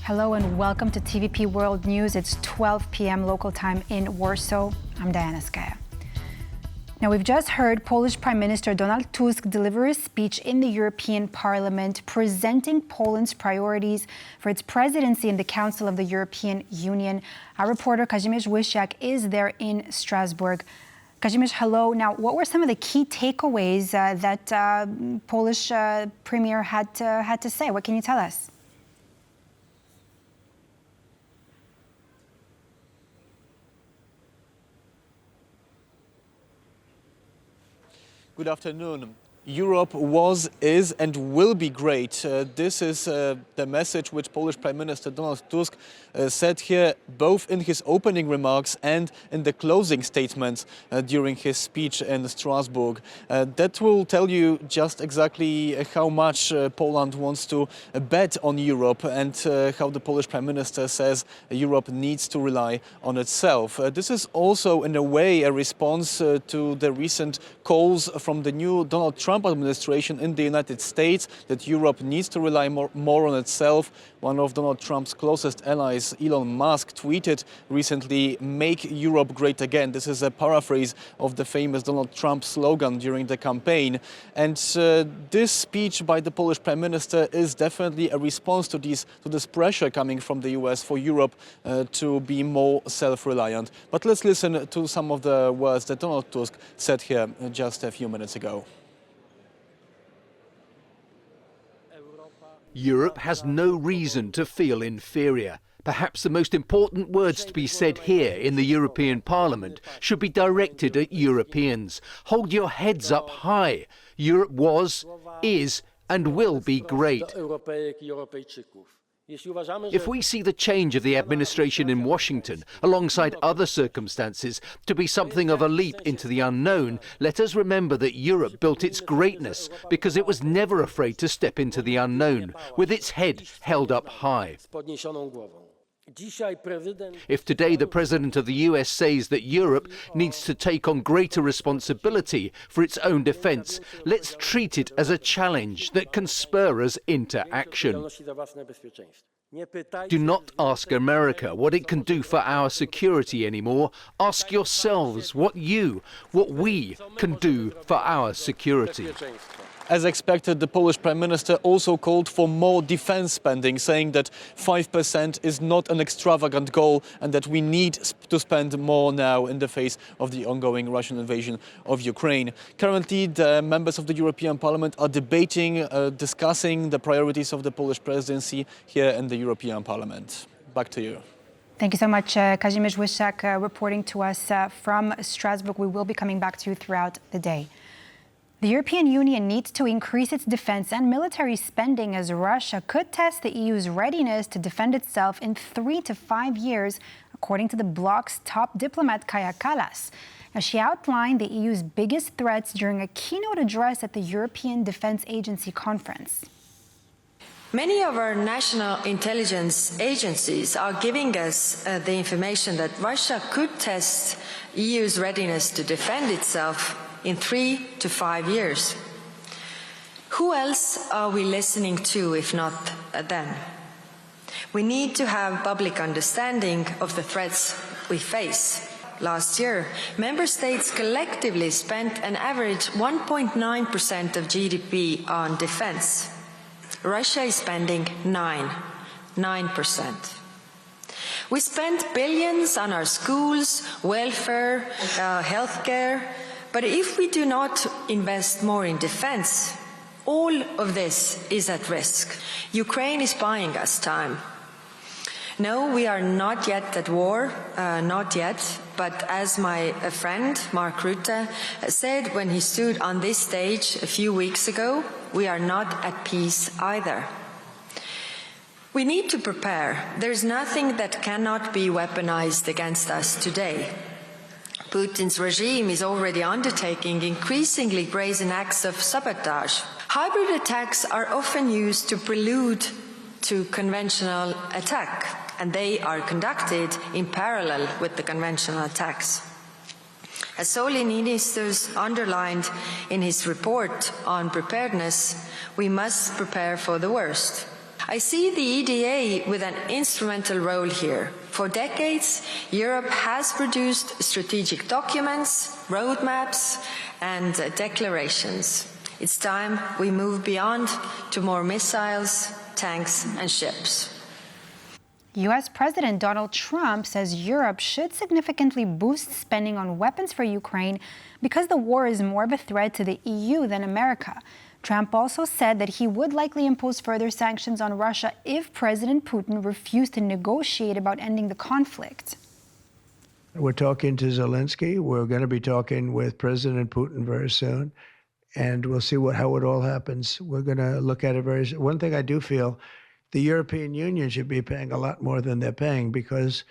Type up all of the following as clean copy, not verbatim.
Hello and welcome to TVP World News. It's 12 p.m. local time in Warsaw. I'm Diana Skaya. Now, we've just heard Polish Prime Minister Donald Tusk deliver a speech in the European Parliament presenting Poland's priorities for its presidency in the Council of the European Union. Our reporter Kazimierz Wysiak is there in Strasbourg. Kazimierz, hello. Now, what were some of the key takeaways that Polish Premier had to say? What can you tell us? Good afternoon. Europe was, is and will be great. This is the message which Polish Prime Minister Donald Tusk said here, both in his opening remarks and in the closing statements during his speech in Strasbourg. That will tell you just exactly how much Poland wants to bet on Europe and how the Polish Prime Minister says Europe needs to rely on itself. This is also in a way a response to the recent calls from the new Donald Trump administration in the United States that Europe needs to rely more on itself. One of Donald Trump's closest allies, Elon Musk, tweeted recently, "Make Europe great again." This is a paraphrase of the famous Donald Trump slogan during the campaign. And this speech by the Polish Prime Minister is definitely a response to this pressure coming from the US for Europe to be more self-reliant. But let's listen to some of the words that Donald Tusk said here just a few minutes ago. Europe has no reason to feel inferior. Perhaps the most important words to be said here in the European Parliament should be directed at Europeans. Hold your heads up high. Europe was, is, and will be great. If we see the change of the administration in Washington, alongside other circumstances, to be something of a leap into the unknown, let us remember that Europe built its greatness because it was never afraid to step into the unknown, with its head held up high. If today the President of the US says that Europe needs to take on greater responsibility for its own defence, let's treat it as a challenge that can spur us into action. Do not ask America what it can do for our security anymore. Ask yourselves what we can do for our security. As expected, the Polish Prime Minister also called for more defense spending, saying that 5% is not an extravagant goal and that we need to spend more now in the face of the ongoing Russian invasion of Ukraine. Currently, the members of the European Parliament are debating, discussing the priorities of the Polish presidency here in the European Parliament. Back to you. Thank you so much, Kazimierz Wysiak, reporting to us from Strasbourg. We will be coming back to you throughout the day. The European Union needs to increase its defense and military spending as Russia could test the EU's readiness to defend itself in 3 to 5 years, according to the bloc's top diplomat Kaja Kallas. Now, she outlined the EU's biggest threats during a keynote address at the European Defence Agency conference. Many of our national intelligence agencies are giving us the information that Russia could test EU's readiness to defend itself in 3 to 5 years. Who else are we listening to if not them? We need to have public understanding of the threats we face. Last year, member states collectively spent an average 1.9% of GDP on defense. Russia is spending 9%. We spent billions on our schools, welfare, healthcare. But if we do not invest more in defense, all of this is at risk. Ukraine is buying us time. No, we are not yet at war, not yet. But as my friend Mark Rutte said when he stood on this stage a few weeks ago, we are not at peace either. We need to prepare. There's nothing that cannot be weaponized against us today. Putin's regime is already undertaking increasingly brazen acts of sabotage. Hybrid attacks are often used to prelude to conventional attack, and they are conducted in parallel with the conventional attacks. As Sauli Niinistö's underlined in his report on preparedness, we must prepare for the worst. I see the EDA with an instrumental role here. For decades, Europe has produced strategic documents, roadmaps, and declarations. It's time we move beyond to more missiles, tanks, and ships. U.S. President Donald Trump says Europe should significantly boost spending on weapons for Ukraine because the war is more of a threat to the EU than America. Trump also said that he would likely impose further sanctions on Russia if President Putin refused to negotiate about ending the conflict. We're talking to Zelensky. We're going to be talking with President Putin very soon, and we'll see how it all happens. We're going to look at it very soon. One thing I do feel, the European Union should be paying a lot more than they're paying because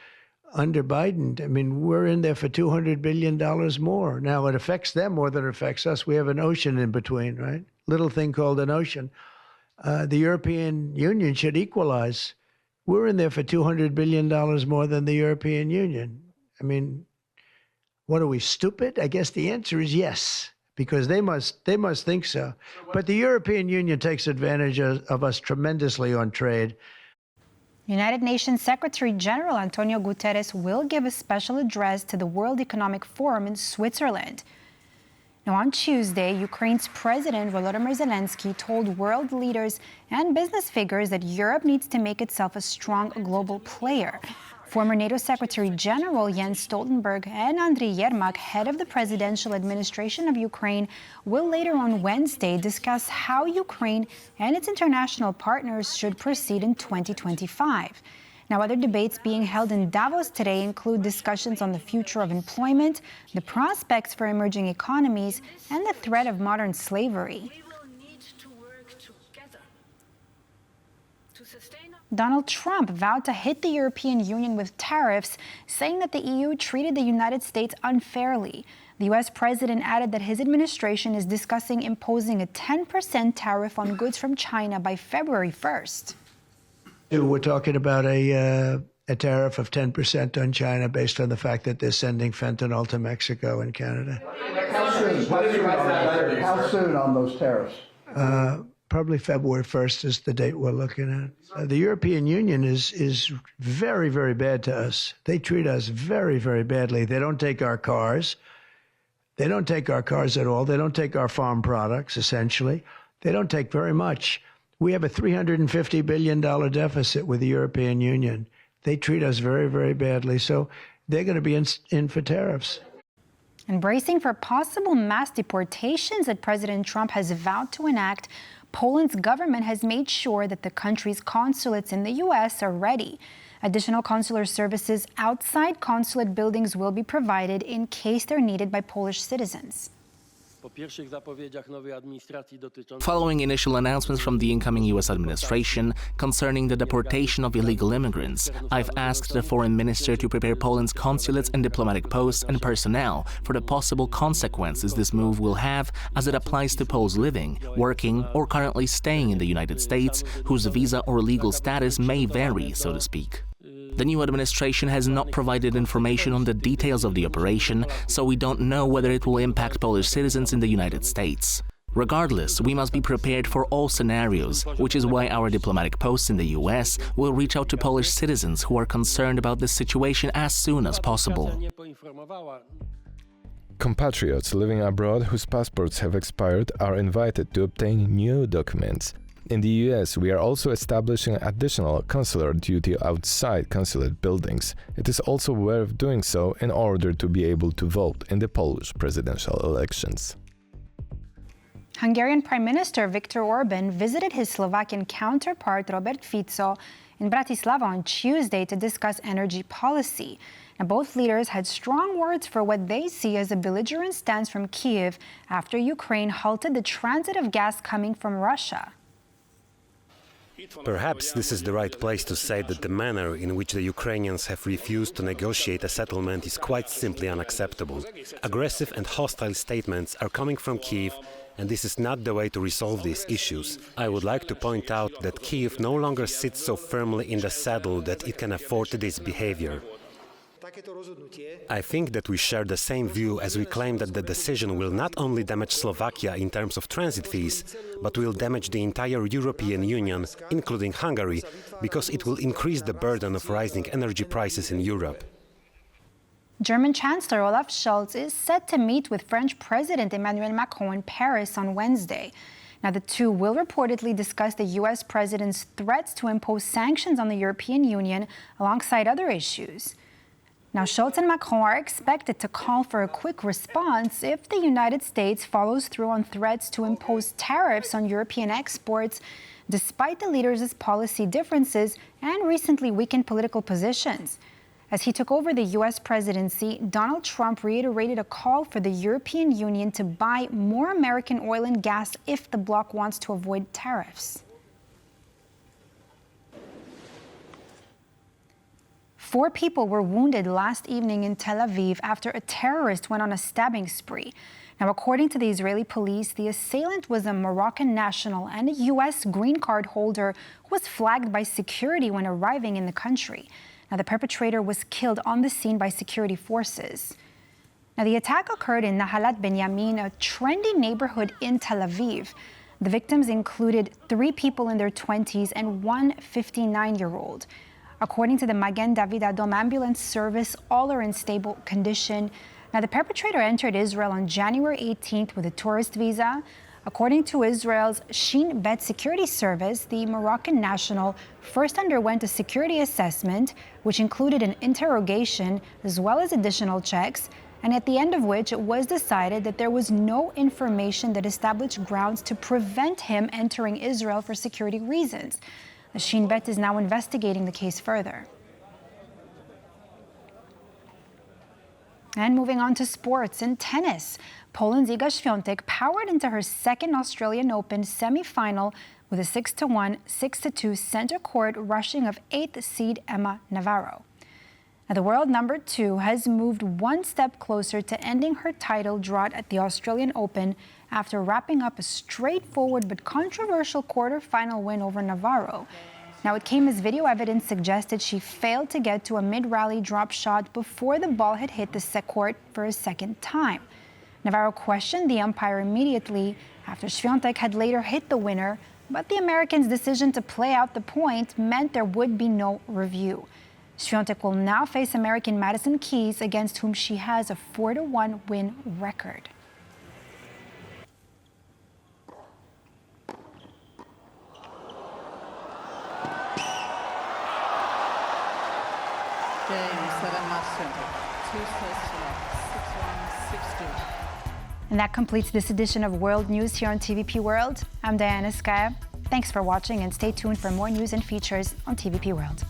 under Biden, I mean, we're in there for $200 billion more. Now, it affects them more than it affects us. We have an ocean in between, right? Little thing called an ocean. The European Union should equalize. We're in there for $200 billion more than the European Union. I mean, what are we, stupid? I guess the answer is yes, because they must think so. But the European Union takes advantage of us tremendously on trade. United Nations Secretary General António Guterres will give a special address to the World Economic Forum in Switzerland. Now, on Tuesday, Ukraine's President Volodymyr Zelensky told world leaders and business figures that Europe needs to make itself a strong global player. Former NATO Secretary General Jens Stoltenberg and Andriy Yermak, head of the presidential administration of Ukraine, will later on Wednesday discuss how Ukraine and its international partners should proceed in 2025. Now, other debates being held in Davos today include discussions on the future of employment, the prospects for emerging economies, and the threat of modern slavery. Donald Trump vowed to hit the European Union with tariffs, saying that the EU treated the United States unfairly. The U.S. president added that his administration is discussing imposing a 10% tariff on goods from China by February 1st. We're talking about a tariff of 10% on China based on the fact that they're sending fentanyl to Mexico and Canada. How soon on those tariffs? Probably February 1st is the date we're looking at. The European Union is very, very bad to us. They treat us very, very badly. They don't take our cars. They don't take our cars at all. They don't take our farm products, essentially. They don't take very much. We have a $350 billion deficit with the European Union. They treat us very, very badly. So they're going to be in for tariffs. And bracing for possible mass deportations that President Trump has vowed to enact, Poland's government has made sure that the country's consulates in the U.S. are ready. Additional consular services outside consulate buildings will be provided in case they're needed by Polish citizens. Following initial announcements from the incoming U.S. administration concerning the deportation of illegal immigrants, I've asked the foreign minister to prepare Poland's consulates and diplomatic posts and personnel for the possible consequences this move will have as it applies to Poles living, working, or currently staying in the United States, whose visa or legal status may vary, so to speak. The new administration has not provided information on the details of the operation, so we don't know whether it will impact Polish citizens in the United States. Regardless, we must be prepared for all scenarios, which is why our diplomatic posts in the US will reach out to Polish citizens who are concerned about this situation as soon as possible. Compatriots living abroad whose passports have expired are invited to obtain new documents. In the US, we are also establishing additional consular duty outside consulate buildings. It is also worth doing so in order to be able to vote in the Polish presidential elections. Hungarian Prime Minister Viktor Orban visited his Slovakian counterpart Robert Fico in Bratislava on Tuesday to discuss energy policy. Now, both leaders had strong words for what they see as a belligerent stance from Kyiv after Ukraine halted the transit of gas coming from Russia. Perhaps this is the right place to say that the manner in which the Ukrainians have refused to negotiate a settlement is quite simply unacceptable. Aggressive and hostile statements are coming from Kyiv, and this is not the way to resolve these issues. I would like to point out that Kyiv no longer sits so firmly in the saddle that it can afford this behavior. I think that we share the same view as we claim that the decision will not only damage Slovakia in terms of transit fees, but will damage the entire European Union, including Hungary, because it will increase the burden of rising energy prices in Europe. German Chancellor Olaf Scholz is set to meet with French President Emmanuel Macron in Paris on Wednesday. Now, the two will reportedly discuss the U.S. president's threats to impose sanctions on the European Union alongside other issues. Now, Scholz and Macron are expected to call for a quick response if the United States follows through on threats to impose tariffs on European exports, despite the leaders' policy differences and recently weakened political positions. As he took over the U.S. presidency, Donald Trump reiterated a call for the European Union to buy more American oil and gas if the bloc wants to avoid tariffs. 4 people were wounded last evening in Tel Aviv after a terrorist went on a stabbing spree. Now, according to the Israeli police, the assailant was a Moroccan national and a U.S. green card holder who was flagged by security when arriving in the country. Now, the perpetrator was killed on the scene by security forces. Now, the attack occurred in Nahalat Benyamin, a trendy neighborhood in Tel Aviv. The victims included 3 people in their 20s and 1 59-year-old. According to the Magen David Adom ambulance service, all are in stable condition. Now, the perpetrator entered Israel on January 18th with a tourist visa. According to Israel's Shin Bet security service, the Moroccan national first underwent a security assessment, which included an interrogation as well as additional checks, and at the end of which it was decided that there was no information that established grounds to prevent him entering Israel for security reasons. The Shin Bet is now investigating the case further. And moving on to sports and tennis. Poland's Iga Świątek powered into her second Australian Open semi-final with a 6-1, 6-2 center court rushing of 8th seed Emma Navarro. Now, the world number 2 has moved one step closer to ending her title drought at the Australian Open after wrapping up a straightforward but controversial quarter-final win over Navarro. Now, it came as video evidence suggested she failed to get to a mid-rally drop shot before the ball had hit the court for a second time. Navarro questioned the umpire immediately after Świątek had later hit the winner, but the American's decision to play out the point meant there would be no review. Świątek will now face American Madison Keys, against whom she has a 4-1 win record. And that completes this edition of World News here on TVP World. I'm Diana Skaya. Thanks for watching and stay tuned for more news and features on TVP World.